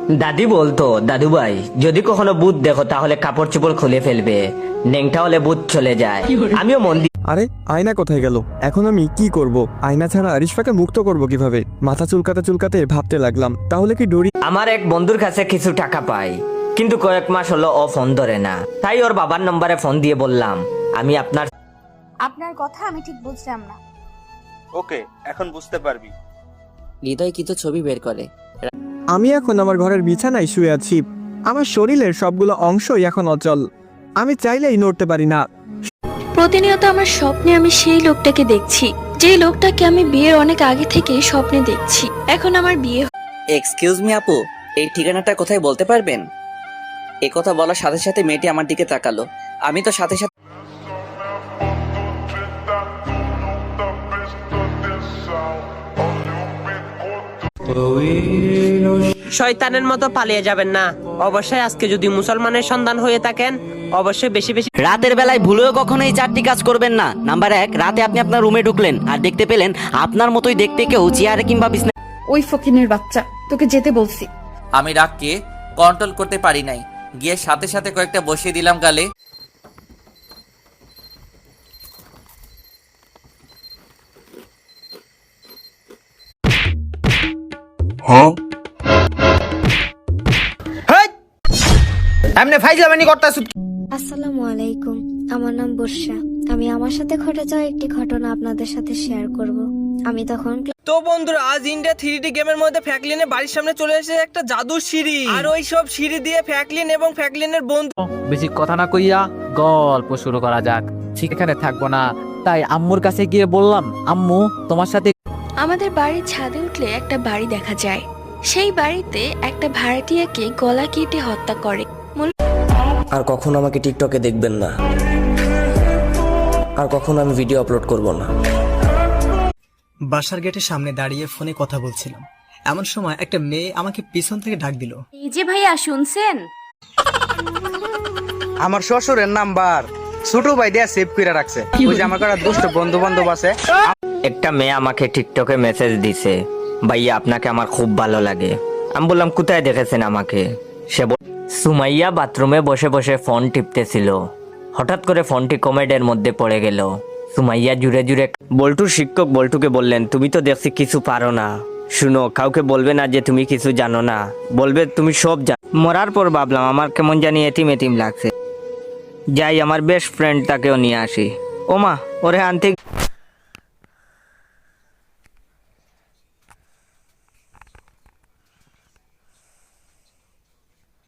দাদি বলতো, দাদু ভাই যদি কখনো ভূত দেখো তাহলে কাপড় চোপড় খুলে ফেলবে, নেংটা হলে ভূত চলে যায়। আমিও মন আরে আয়না কোথায় গেল? এখন আমি কি করব? আয়না ছাড়া আরিশফাকে মুক্ত করব কিভাবে? মাথা চুলকাতে চুলকাতে ভাবতে লাগলাম, তাহলে কি ডরি? আমার এক বন্ধুর কাছে কিছু টাকা পাই, কিন্তু কয়েক মাস হলো ও ফোন ধরে না। তাই ওর বাবার নম্বরে ফোন দিয়ে বললাম আমি আপনার কথা আমি ঠিক বুঝলাম না। ওকে, এখন বুঝতে পারবি। হৃদয় কিছু ছবি বের করে। আমি এখন আমার ঘরের বিছানায় শুয়ে আছি। আমার শরীরের সবগুলো অংশই এখন অচল। আমি চাইলেই নড়তে পারি না। প্রতিনিয়ত আমার স্বপ্নে আমি সেই লোকটাকে দেখছি, যে লোকটাকে আমি বিয়ের অনেক আগে থেকে স্বপ্নে দেখছি। এখন আমার বিয়ে। এক্সকিউজ মি আপু, এই ঠিকানাটা কোথায় বলতে পারবেন? এ কথা বলার সাথে সাথে মেয়েটি আমার দিকে তাকালো। আমি তো সাথে সাথে শয়তানের মতো পালিয়ে যাবেন না। অবশ্যই আজকে যদি মুসলমানের সন্তান হয়ে থাকেন অবশ্যই বেশি বেশি। রাতের বেলায় ভুলেও কখনো এই চারটি কাজ করবেন না। নাম্বার 1, রাতে আপনি আপনার রুমে ঢুকলেন আর দেখতে পেলেন আপনার মতোই দেখতে কেউ চেয়ারে কিংবা বিছানায়। ওই ফকিনের বাচ্চা, তোকে যেতে বলছি। আমি রাগকে কন্ট্রোল করতে পারি নাই, গিয়ে সাথে সাথে কয়েকটা বসিয়ে দিলাম গালে। আসসালামু আলাইকুম, আমার নাম বর্ষা। আমি আমার সাথে ঘটে যাওয়া একটি ঘটনা আপনাদের সাথে শেয়ার করব। আমি তখন তো বন্ধুরা, আজ ইন্ডিয়া 3D গেমের মধ্যে ফ্র্যাঙ্কলিনের বাড়ির সামনে চলে এসেছে একটা জাদুর সিঁড়ি। আর ওই সব সিঁড়ি দিয়ে ফ্র্যাঙ্কলিন এবং ফ্র্যাঙ্কলিনের বন্ধু। বেশি কথা না কইয়া গল্প শুরু করা যাক। ঠিক এখানে থাকবো না, তাই আম্মুর কাছে গিয়ে বললাম, আম্মু তোমার সাথে। আমাদের বাড়ির ছাদে উঠলে একটা বাড়ি দেখা যায়। সেই বাড়িতে একটা ভাড়াটিয়াকে গলা কেটে হত্যা করে। আর কখনো আমাকে টিকটকে দেখবেন না, আর কখনো আমি ভিডিও আপলোড করব না। বাসার গেটের সামনে দাঁড়িয়ে ফোনে কথা বলছিলাম, এমন সময় একটা মেয়ে আমাকে পিছন থেকে ডাক দিল। এই যে ভাইয়া, শুনছেন? আমার শ্বশুরের নাম্বার ছোট ভাই দিয়া সেভ করে রাখছে। ওই যে আমার একটা দুষ্ট বন্ধু বান্ধব আছে। একটা মেয়ে আমাকে টিকটকে মেসেজ দিছে, ভাইয়া আপনাকে আমার খুব ভালো লাগে। আমি বললাম কোথায় দেখেছেন আমাকে? সে সুমাইয়া বাথরুমে বসে বসে ফোন টিপতেছিল। হঠাৎ করে ফোনটি কমেডের মধ্যে পড়ে গেল। সুমাইয়া জুড়ে জুড়ে বল্টুর শিক্ষক বল্টুকে বললেন, তুমি তো দেখছি কিছু পারো না। শুনো, কাউকে বলবে না যে তুমি কিছু জানো না, বলবে তুমি সব জানো। মরার পর ভাবলাম আমার কেমন জানি এতিম এতিম লাগছে, যাই আমার বেস্ট ফ্রেন্ড তাকেও নিয়ে আসি। ওমা, ওরে আনতে